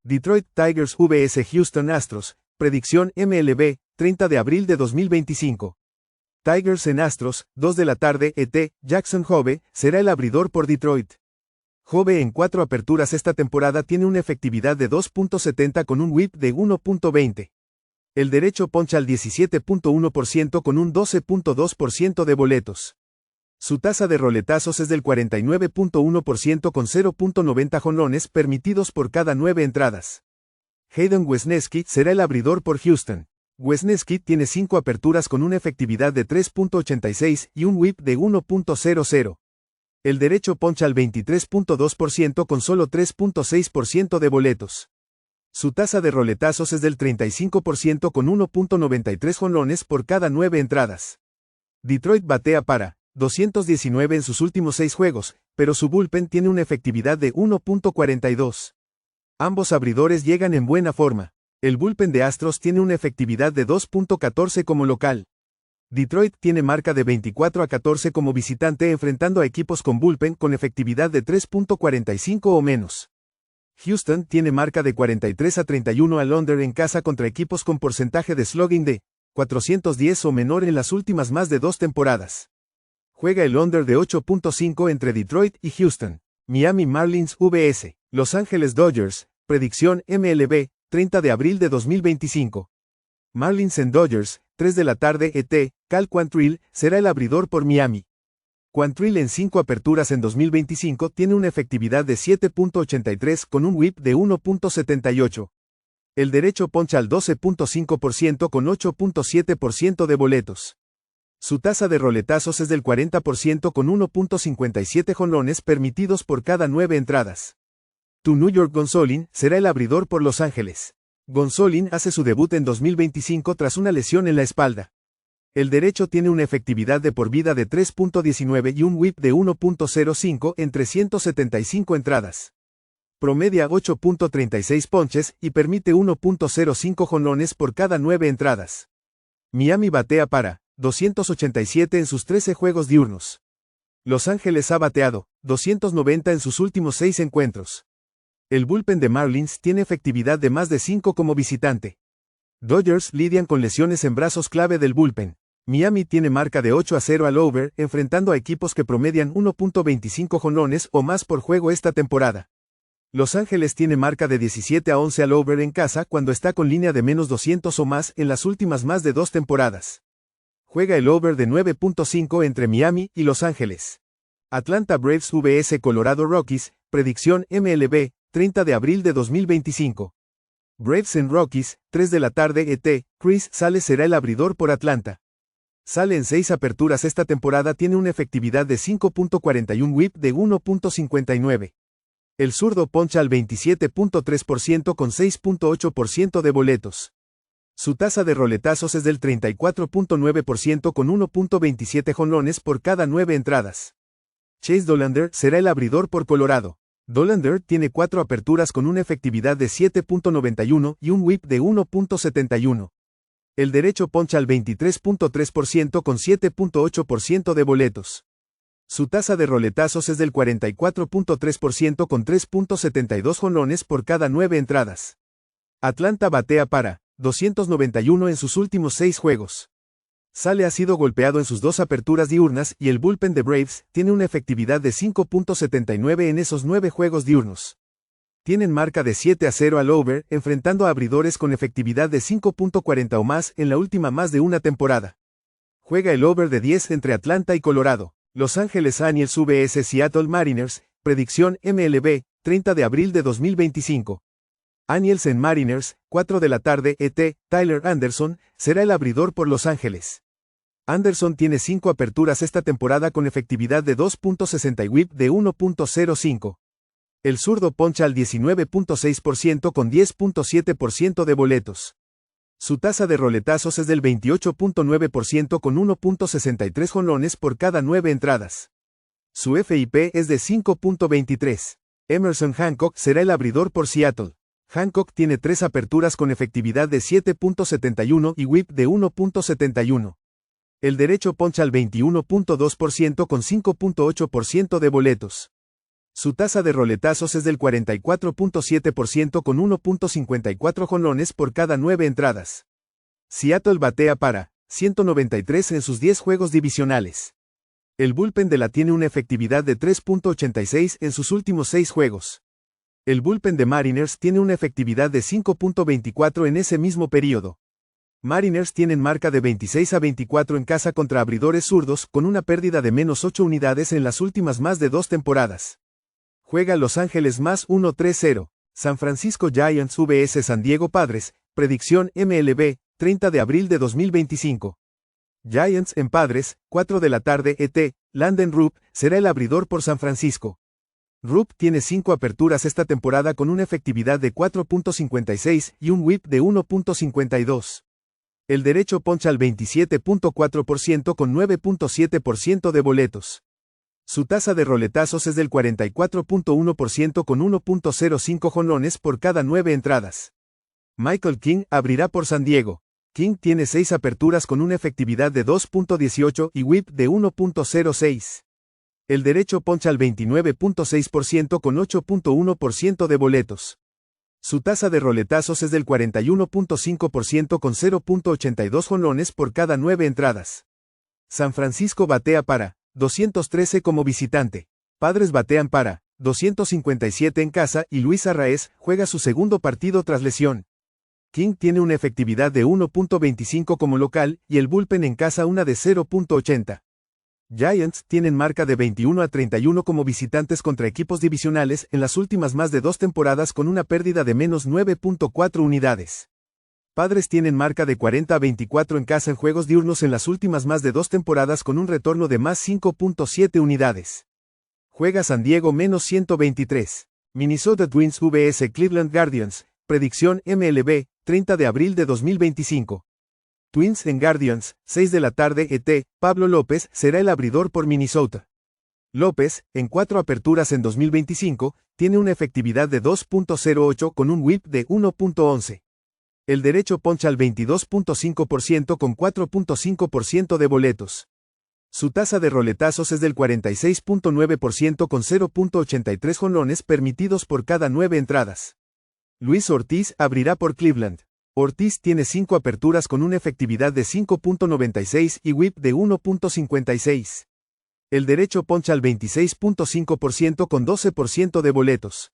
Detroit Tigers vs Houston Astros, predicción MLB, 30 de abril de 2025. Tigers en Astros, 2 de la tarde ET, Jackson Hove, será el abridor por Detroit. Hove en 4 aperturas esta temporada tiene una efectividad de 2.70 con un whip de 1.20. El derecho poncha al 17.1% con un 12.2% de boletos. Su tasa de roletazos es del 49.1% con 0.90 jonrones permitidos por cada 9 entradas. Hayden Wesneski será el abridor por Houston. Wesneski tiene 5 aperturas con una efectividad de 3.86 y un whip de 1.00. El derecho poncha al 23.2% con solo 3.6% de boletos. Su tasa de roletazos es del 35% con 1.93 jonrones por cada 9 entradas. Detroit batea para 219 en sus últimos 6 juegos, pero su bullpen tiene una efectividad de 1.42. Ambos abridores llegan en buena forma. El bullpen de Astros tiene una efectividad de 2.14 como local. Detroit tiene marca de 24-14 como visitante enfrentando a equipos con bullpen con efectividad de 3.45 o menos. Houston tiene marca de 43-31 al under en casa contra equipos con porcentaje de slugging de 410 o menor en las últimas más de 2 temporadas. Juega el under de 8.5 entre Detroit y Houston. Miami Marlins vs Los Ángeles Dodgers, predicción MLB, 30 de abril de 2025. Marlins en Dodgers, 3 de la tarde ET, Cal Quantrill será el abridor por Miami. Quantrill en 5 aperturas en 2025 tiene una efectividad de 7.83 con un whip de 1.78. El derecho poncha al 12.5% con 8.7% de boletos. Su tasa de roletazos es del 40% con 1.57 jonrones permitidos por cada 9 entradas. Tu New York Gonsolin será el abridor por Los Ángeles. Gonsolin hace su debut en 2025 tras una lesión en la espalda. El derecho tiene una efectividad de por vida de 3.19 y un whip de 1.05 en 375 entradas. Promedia 8.36 ponches y permite 1.05 jonrones por cada 9 entradas. Miami batea para 287 en sus 13 juegos diurnos. Los Ángeles ha bateado 290 en sus últimos 6 encuentros. El bullpen de Marlins tiene efectividad de más de 5 como visitante. Dodgers lidian con lesiones en brazos clave del bullpen. Miami tiene marca de 8-0 al over, enfrentando a equipos que promedian 1.25 jonrones o más por juego esta temporada. Los Ángeles tiene marca de 17-11 al over en casa cuando está con línea de menos 200 o más en las últimas más de 2 temporadas. Juega el over de 9.5 entre Miami y Los Ángeles. Atlanta Braves vs Colorado Rockies, predicción MLB, 30 de abril de 2025. Braves en Rockies, 3 de la tarde ET, Chris Sale será el abridor por Atlanta. Sale en 6 aperturas esta temporada tiene una efectividad de 5.41 whip de 1.59. El zurdo poncha al 27.3% con 6.8% de boletos. Su tasa de roletazos es del 34.9% con 1.27 jonrones por cada 9 entradas. Chase Dollander será el abridor por Colorado. Dollander tiene 4 aperturas con una efectividad de 7.91 y un whip de 1.71. El derecho poncha al 23.3% con 7.8% de boletos. Su tasa de roletazos es del 44.3% con 3.72 jonrones por cada 9 entradas. Atlanta batea para 291 en sus últimos 6 juegos. Sale ha sido golpeado en sus 2 aperturas diurnas y el bullpen de Braves tiene una efectividad de 5.79 en esos 9 juegos diurnos. Tienen marca de 7-0 al over, enfrentando a abridores con efectividad de 5.40 o más en la última más de una temporada. Juega el over de 10 entre Atlanta y Colorado. Los Ángeles Angels vs Seattle Mariners, predicción MLB, 30 de abril de 2025. Angels en Mariners, 4 de la tarde ET, Tyler Anderson, será el abridor por Los Ángeles. Anderson tiene 5 aperturas esta temporada con efectividad de 2.60 y whip de 1.05. El zurdo poncha al 19.6% con 10.7% de boletos. Su tasa de roletazos es del 28.9% con 1.63 jonrones por cada 9 entradas. Su FIP es de 5.23. Emerson Hancock será el abridor por Seattle. Hancock tiene 3 aperturas con efectividad de 7.71 y whip de 1.71. El derecho poncha al 21.2% con 5.8% de boletos. Su tasa de roletazos es del 44.7% con 1.54 jonrones por cada 9 entradas. Seattle batea para 193 en sus 10 juegos divisionales. El bullpen de la tiene una efectividad de 3.86 en sus últimos 6 juegos. El bullpen de Mariners tiene una efectividad de 5.24 en ese mismo período. Mariners tienen marca de 26-24 en casa contra abridores zurdos, con una pérdida de menos 8 unidades en las últimas más de 2 temporadas. Juega Los Ángeles más 1-3-0. San Francisco Giants vs San Diego Padres, predicción MLB, 30 de abril de 2025. Giants en Padres, 4 de la tarde ET, Landon Rupp será el abridor por San Francisco. Rupp tiene 5 aperturas esta temporada con una efectividad de 4.56 y un whip de 1.52. El derecho poncha al 27.4% con 9.7% de boletos. Su tasa de roletazos es del 44.1% con 1.05 jonrones por cada 9 entradas. Michael King abrirá por San Diego. King tiene 6 aperturas con una efectividad de 2.18 y whip de 1.06. El derecho poncha al 29.6% con 8.1% de boletos. Su tasa de roletazos es del 41.5% con 0.82 jonrones por cada 9 entradas. San Francisco batea para 213 como visitante. Padres batean para 257 en casa y Luis Arraez juega su segundo partido tras lesión. King tiene una efectividad de 1.25 como local y el bullpen en casa una de 0.80. Giants tienen marca de 21-31 como visitantes contra equipos divisionales en las últimas más de 2 temporadas con una pérdida de menos 9.4 unidades. Padres tienen marca de 40-24 en casa en juegos diurnos en las últimas más de 2 temporadas con un retorno de más 5.7 unidades. Juega San Diego menos 123. Minnesota Twins vs Cleveland Guardians, predicción MLB, 30 de abril de 2025. Twins en Guardians, 6 de la tarde ET, Pablo López será el abridor por Minnesota. López, en 4 aperturas en 2025, tiene una efectividad de 2.08 con un whip de 1.11. El derecho poncha al 22.5% con 4.5% de boletos. Su tasa de roletazos es del 46.9% con 0.83 jonrones permitidos por cada 9 entradas. Luis Ortiz abrirá por Cleveland. Ortiz tiene 5 aperturas con una efectividad de 5.96 y whip de 1.56. El derecho poncha al 26.5% con 12% de boletos.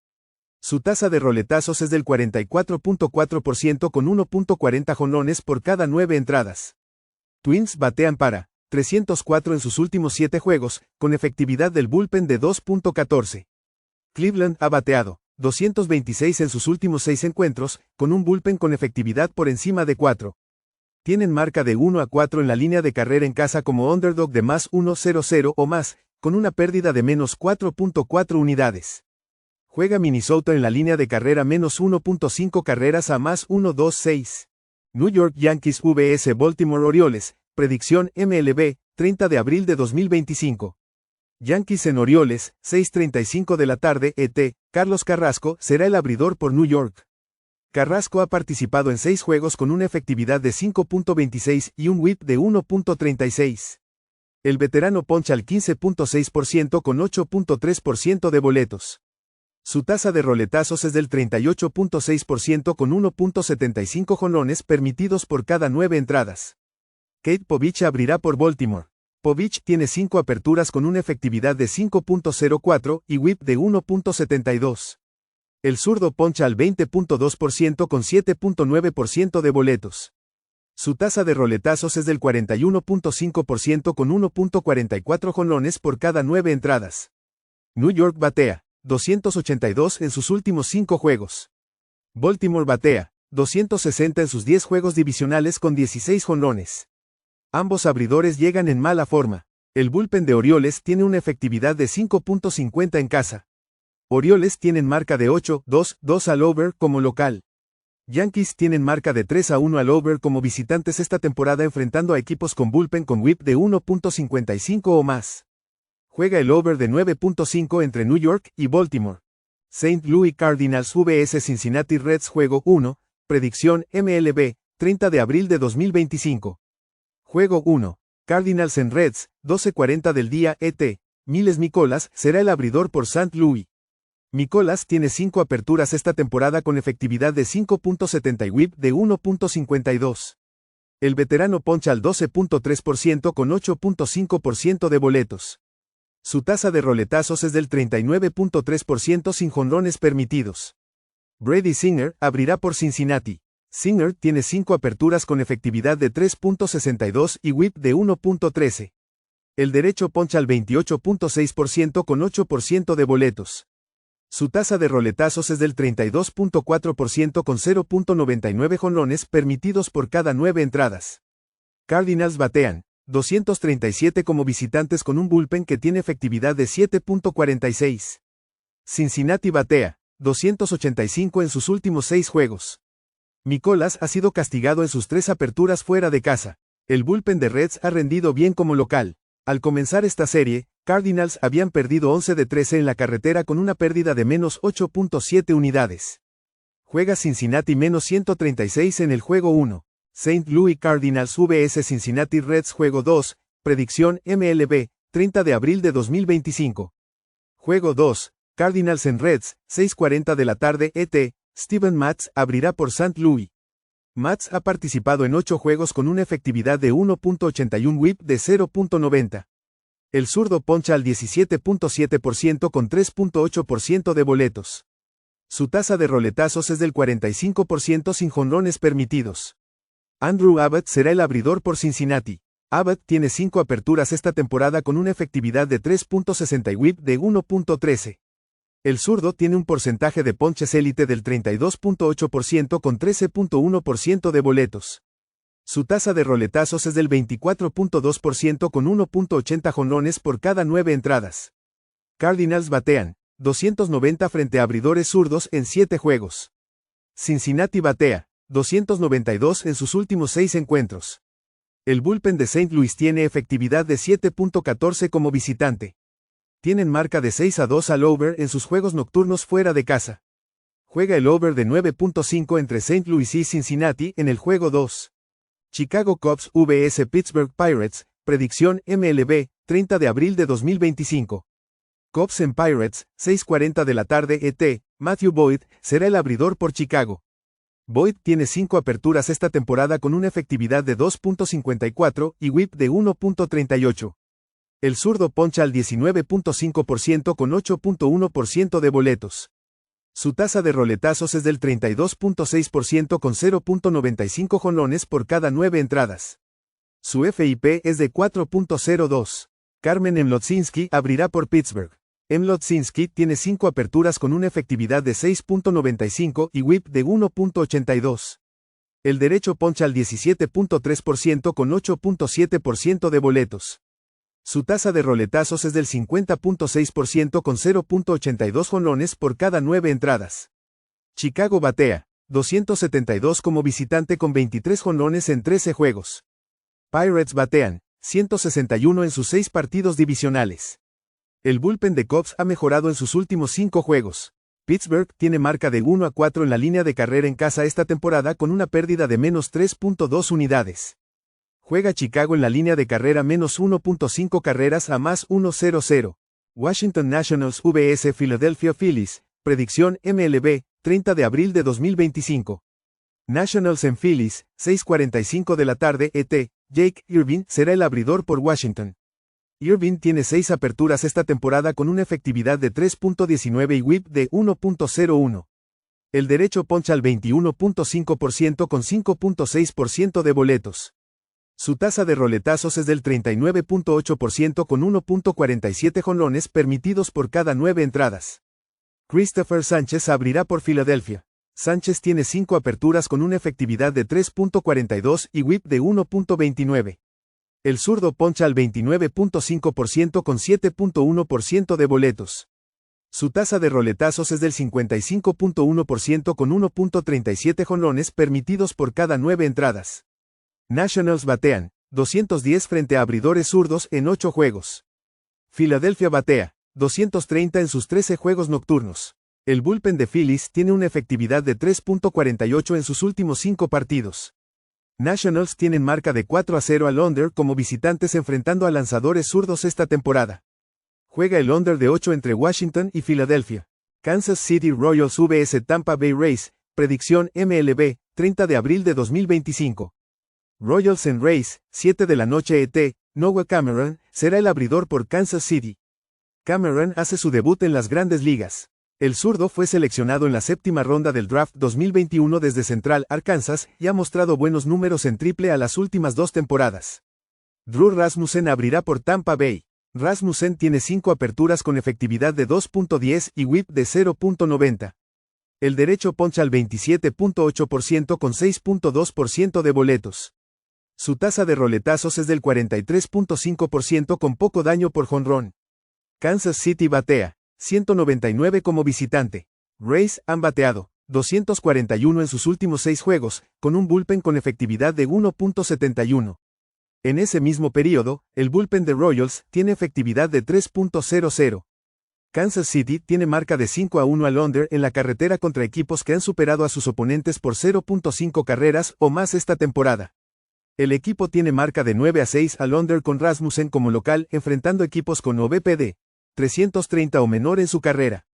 Su tasa de roletazos es del 44.4% con 1.40 jonrones por cada 9 entradas. Twins batean para 304 en sus últimos 7 juegos, con efectividad del bullpen de 2.14. Cleveland ha bateado 226 en sus últimos 6 encuentros, con un bullpen con efectividad por encima de 4. Tienen marca de 1-4 en la línea de carrera en casa como underdog de más 1-0-0 o más, con una pérdida de menos 4.4 unidades. Juega Minnesota en la línea de carrera menos 1.5 carreras a más 1-2-6. New York Yankees vs Baltimore Orioles, predicción MLB, 30 de abril de 2025. Yankees en Orioles, 6:35 de la tarde ET, Carlos Carrasco será el abridor por New York. Carrasco ha participado en 6 juegos con una efectividad de 5.26 y un whip de 1.36. El veterano poncha al 15.6% con 8.3% de boletos. Su tasa de roletazos es del 38.6% con 1.75 jonrones permitidos por cada 9 entradas. Kate Povich abrirá por Baltimore. Povich tiene 5 aperturas con una efectividad de 5.04 y whip de 1.72. El zurdo poncha al 20.2% con 7.9% de boletos. Su tasa de roletazos es del 41.5% con 1.44 jonrones por cada 9 entradas. New York batea 282 en sus últimos 5 juegos. Baltimore batea 260 en sus 10 juegos divisionales con 16 jonrones. Ambos abridores llegan en mala forma. El bullpen de Orioles tiene una efectividad de 5.50 en casa. Orioles tienen marca de 8-2-2 al over como local. Yankees tienen marca de 3-1 al over como visitantes esta temporada enfrentando a equipos con bullpen con whip de 1.55 o más. Juega el over de 9.5 entre New York y Baltimore. St. Louis Cardinals vs Cincinnati Reds Juego 1, predicción MLB, 30 de abril de 2025. Juego 1. Cardinals en Reds, 12:40 del día ET. Miles Mikolas será el abridor por St. Louis. Mikolas tiene 5 aperturas esta temporada con efectividad de 5.70 y whip de 1.52. El veterano poncha al 12.3% con 8.5% de boletos. Su tasa de roletazos es del 39.3% sin jonrones permitidos. Brady Singer abrirá por Cincinnati. Singer tiene 5 aperturas con efectividad de 3.62 y whip de 1.13. El derecho poncha al 28.6% con 8% de boletos. Su tasa de roletazos es del 32.4% con 0.99 jonrones permitidos por cada 9 entradas. Cardinals batean 237 como visitantes con un bullpen que tiene efectividad de 7.46. Cincinnati batea 285 en sus últimos 6 juegos. Mikolas ha sido castigado en sus 3 aperturas fuera de casa. El bullpen de Reds ha rendido bien como local. Al comenzar esta serie, Cardinals habían perdido 11 de 13 en la carretera con una pérdida de menos 8.7 unidades. Juega Cincinnati menos 136 en el juego 1. St. Louis Cardinals vs Cincinnati Reds juego 2, predicción MLB, 30 de abril de 2025. Juego 2, Cardinals en Reds, 6:40 de la tarde ET, Steven Matz abrirá por St. Louis. Matz ha participado en 8 juegos con una efectividad de 1.81 whip de 0.90. El zurdo poncha al 17.7% con 3.8% de boletos. Su tasa de roletazos es del 45% sin jonrones permitidos. Andrew Abbott será el abridor por Cincinnati. Abbott tiene 5 aperturas esta temporada con una efectividad de 3.60 y whip de 1.13. El zurdo tiene un porcentaje de ponches élite del 32.8% con 13.1% de boletos. Su tasa de roletazos es del 24.2% con 1.80 jonrones por cada 9 entradas. Cardinals batean 290 frente a abridores zurdos en 7 juegos. Cincinnati batea 292 en sus últimos 6 encuentros. El bullpen de St. Louis tiene efectividad de 7.14 como visitante. Tienen marca de 6-2 al over en sus juegos nocturnos fuera de casa. Juega el over de 9.5 entre St. Louis y Cincinnati en el juego 2. Chicago Cubs vs Pittsburgh Pirates, predicción MLB, 30 de abril de 2025. Cubs en Pirates, 6:40 de la tarde ET, Matthew Boyd será el abridor por Chicago. Boyd tiene 5 aperturas esta temporada con una efectividad de 2.54 y whip de 1.38. El zurdo poncha al 19.5% con 8.1% de boletos. Su tasa de roletazos es del 32.6% con 0.95 jonrones por cada 9 entradas. Su FIP es de 4.02. Carmen Mlodzinski abrirá por Pittsburgh. Mlodzinski tiene 5 aperturas con una efectividad de 6.95 y whip de 1.82. El derecho poncha al 17.3% con 8.7% de boletos. Su tasa de roletazos es del 50.6% con 0.82 jonrones por cada 9 entradas. Chicago batea 272 como visitante con 23 jonrones en 13 juegos. Pirates batean 161 en sus 6 partidos divisionales. El bullpen de Cubs ha mejorado en sus últimos 5 juegos. Pittsburgh tiene marca de 1-4 en la línea de carrera en casa esta temporada con una pérdida de menos 3.2 unidades. Juega Chicago en la línea de carrera menos 1.5 carreras a más 1.00. Washington Nationals vs Philadelphia Phillies, predicción MLB, 30 de abril de 2025. Nationals en Phillies, 6:45 de la tarde ET, Jake Irvin será el abridor por Washington. Irvin tiene 6 aperturas esta temporada con una efectividad de 3.19 y whip de 1.01. El derecho poncha al 21.5% con 5.6% de boletos. Su tasa de roletazos es del 39.8% con 1.47 jonrones permitidos por cada 9 entradas. Christopher Sánchez abrirá por Filadelfia. Sánchez tiene 5 aperturas con una efectividad de 3.42 y whip de 1.29. El zurdo poncha al 29.5% con 7.1% de boletos. Su tasa de roletazos es del 55.1% con 1.37 jonrones permitidos por cada 9 entradas. Nationals batean 210 frente a abridores zurdos en 8 juegos. Filadelfia batea 230 en sus 13 juegos nocturnos. El bullpen de Phillies tiene una efectividad de 3.48 en sus últimos 5 partidos. Nationals tienen marca de 4-0 al under como visitantes enfrentando a lanzadores zurdos esta temporada. Juega el under de 8 entre Washington y Filadelfia. Kansas City Royals vs Tampa Bay Rays, predicción MLB, 30 de abril de 2025. Royals en Rays, 7 de la noche ET, Noah Cameron, será el abridor por Kansas City. Cameron hace su debut en las Grandes Ligas. El zurdo fue seleccionado en la séptima ronda del draft 2021 desde Central Arkansas y ha mostrado buenos números en AAA las últimas 2 temporadas. Drew Rasmussen abrirá por Tampa Bay. Rasmussen tiene 5 aperturas con efectividad de 2.10 y whip de 0.90. El derecho poncha al 27.8% con 6.2% de boletos. Su tasa de roletazos es del 43.5% con poco daño por jonrón. Kansas City batea 199 como visitante. Rays han bateado 241 en sus últimos 6 juegos, con un bullpen con efectividad de 1.71. En ese mismo período, el bullpen de Royals tiene efectividad de 3.00. Kansas City tiene marca de 5-1 al under en la carretera contra equipos que han superado a sus oponentes por 0.5 carreras o más esta temporada. El equipo tiene marca de 9-6 al under con Rasmussen como local enfrentando equipos con OBP de 330 o menor en su carrera.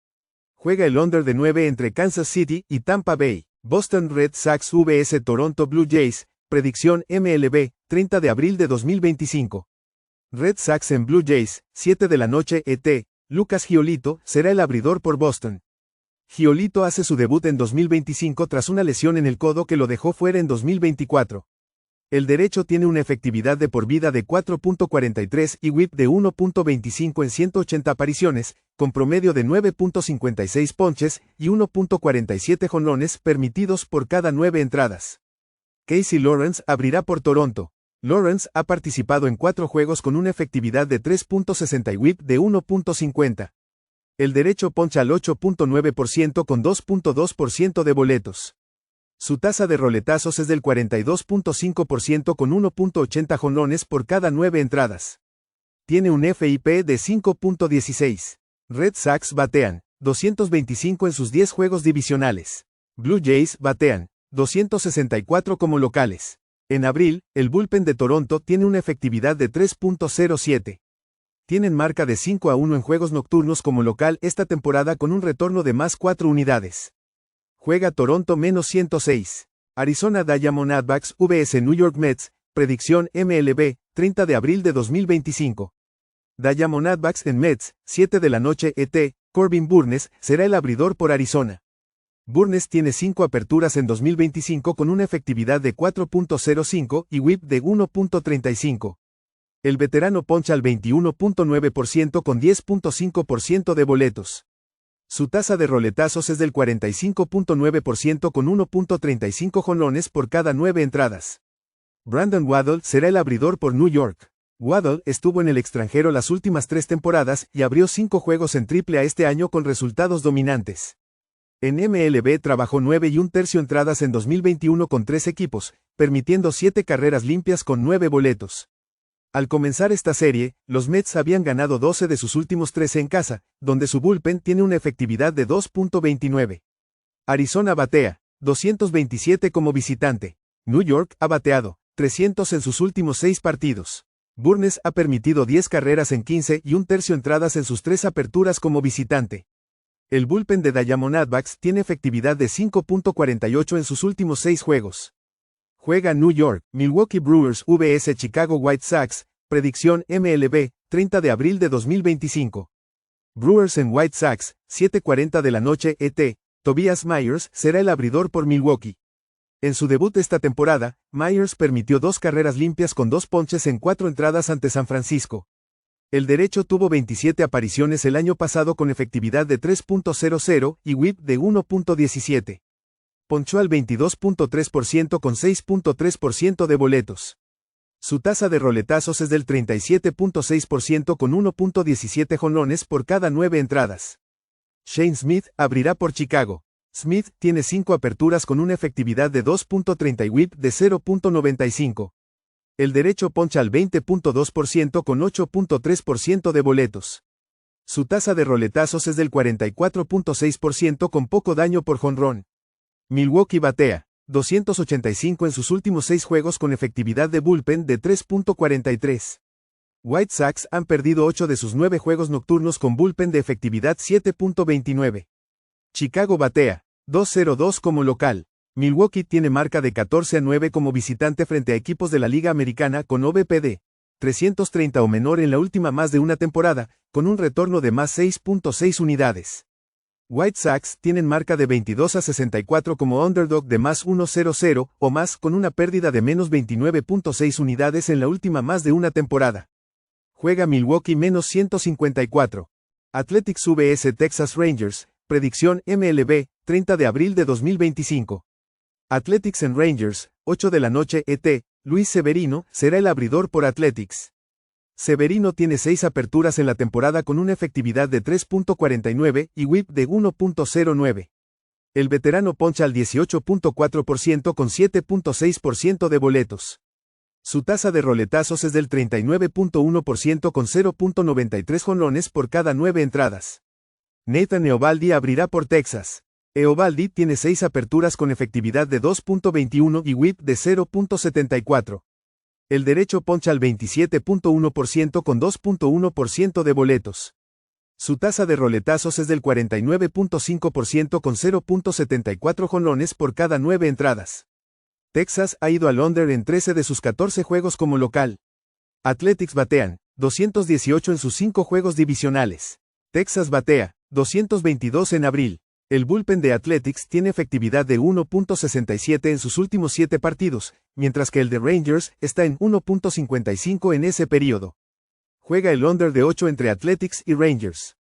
Juega el under de 9 entre Kansas City y Tampa Bay. Boston Red Sox vs Toronto Blue Jays, predicción MLB, 30 de abril de 2025. Red Sox en Blue Jays, 7 de la noche ET, Lucas Giolito será el abridor por Boston. Giolito hace su debut en 2025 tras una lesión en el codo que lo dejó fuera en 2024. El derecho tiene una efectividad de por vida de 4.43 y whip de 1.25 en 180 apariciones, con promedio de 9.56 ponches y 1.47 jonrones permitidos por cada 9 entradas. Casey Lawrence abrirá por Toronto. Lawrence ha participado en 4 juegos con una efectividad de 3.60 y whip de 1.50. El derecho poncha al 8.9% con 2.2% de boletos. Su tasa de roletazos es del 42.5% con 1.80 jonrones por cada 9 entradas. Tiene un FIP de 5.16. Red Sox batean 225 en sus 10 juegos divisionales. Blue Jays batean 264 como locales. En abril, el bullpen de Toronto tiene una efectividad de 3.07. Tienen marca de 5-1 en juegos nocturnos como local esta temporada con un retorno de más 4 unidades. Juega Toronto -106. Arizona Diamondbacks vs New York Mets, predicción MLB, 30 de abril de 2025. Diamondbacks en Mets, 7 de la noche ET, Corbin Burnes será el abridor por Arizona. Burnes tiene 5 aperturas en 2025 con una efectividad de 4.05 y whip de 1.35. El veterano poncha al 21.9% con 10.5% de boletos. Su tasa de roletazos es del 45.9% con 1.35 jonrones por cada 9 entradas. Brandon Waddell será el abridor por New York. Waddell estuvo en el extranjero las últimas 3 temporadas y abrió 5 juegos en AAA este año con resultados dominantes. En MLB trabajó 9 1/3 entradas en 2021 con 3 equipos, permitiendo 7 carreras limpias con 9 boletos. Al comenzar esta serie, los Mets habían ganado 12 de sus últimos 13 en casa, donde su bullpen tiene una efectividad de 2.29. Arizona batea 227 como visitante. New York ha bateado 300 en sus últimos 6 partidos. Burnes ha permitido 10 carreras en 15 1/3 entradas en sus 3 aperturas como visitante. El bullpen de Diamondbacks tiene efectividad de 5.48 en sus últimos 6 juegos. Juega New York, Milwaukee Brewers vs Chicago White Sox, predicción MLB, 30 de abril de 2025. Brewers en White Sox, 7:40 de la noche ET, Tobias Myers será el abridor por Milwaukee. En su debut esta temporada, Myers permitió 2 carreras limpias con 2 ponches en 4 entradas ante San Francisco. El derecho tuvo 27 apariciones el año pasado con efectividad de 3.00 y whip de 1.17. Ponchó al 22.3% con 6.3% de boletos. Su tasa de roletazos es del 37.6% con 1.17 jonrones por cada 9 entradas. Shane Smith abrirá por Chicago. Smith tiene 5 aperturas con una efectividad de 2.30 y whip de 0.95. El derecho poncha al 20.2% con 8.3% de boletos. Su tasa de roletazos es del 44.6% con poco daño por jonrón. Milwaukee batea 285 en sus últimos 6 juegos con efectividad de bullpen de 3.43. White Sox han perdido 8 de sus 9 juegos nocturnos con bullpen de efectividad 7.29. Chicago batea 2-0-2 como local. Milwaukee tiene marca de 14-9 como visitante frente a equipos de la Liga Americana con OVP de 330 o menor en la última más de una temporada, con un retorno de más 6.6 unidades. White Sox tienen marca de 22-64 como underdog de más 1-0-0 o más con una pérdida de menos 29.6 unidades en la última más de una temporada. Juega Milwaukee menos 154. Athletics vs Texas Rangers, predicción MLB, 30 de abril de 2025. Athletics en Rangers, 8 de la noche ET, Luis Severino, será el abridor por Athletics. Severino tiene 6 aperturas en la temporada con una efectividad de 3.49 y whip de 1.09. El veterano poncha al 18.4% con 7.6% de boletos. Su tasa de roletazos es del 39.1% con 0.93 jonrones por cada 9 entradas. Nathan Eovaldi abrirá por Texas. Eovaldi tiene 6 aperturas con efectividad de 2.21 y whip de 0.74. El derecho poncha al 27.1% con 2.1% de boletos. Su tasa de roletazos es del 49.5% con 0.74 jonrones por cada 9 entradas. Texas ha ido al under en 13 de sus 14 juegos como local. Athletics batean 218 en sus 5 juegos divisionales. Texas batea 222 en abril. El bullpen de Athletics tiene efectividad de 1.67 en sus últimos 7 partidos, mientras que el de Rangers está en 1.55 en ese período. Juega el under de 8 entre Athletics y Rangers.